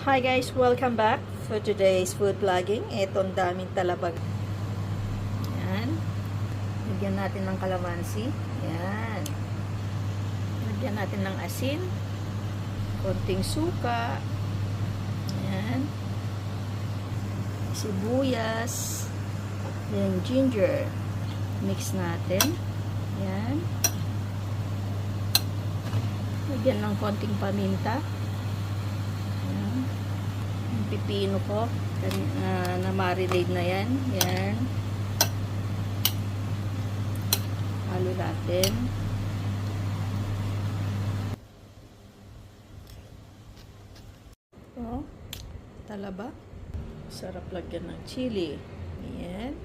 Hi guys, welcome back for today's food vlogging. Itong daming talabag. Yan. Lagyan natin ng kalamansi. Yan. Lagyan natin ng asin. Konting suka. Yan. Sibuyas. Then ginger. Mix natin. Yan. Lagyan ng konting paminta. Yan. Yung pipino ko. Na-marinate na yan. Yan. Halo natin. Oh, talaba. Sarap lagyan ng chili. Yan.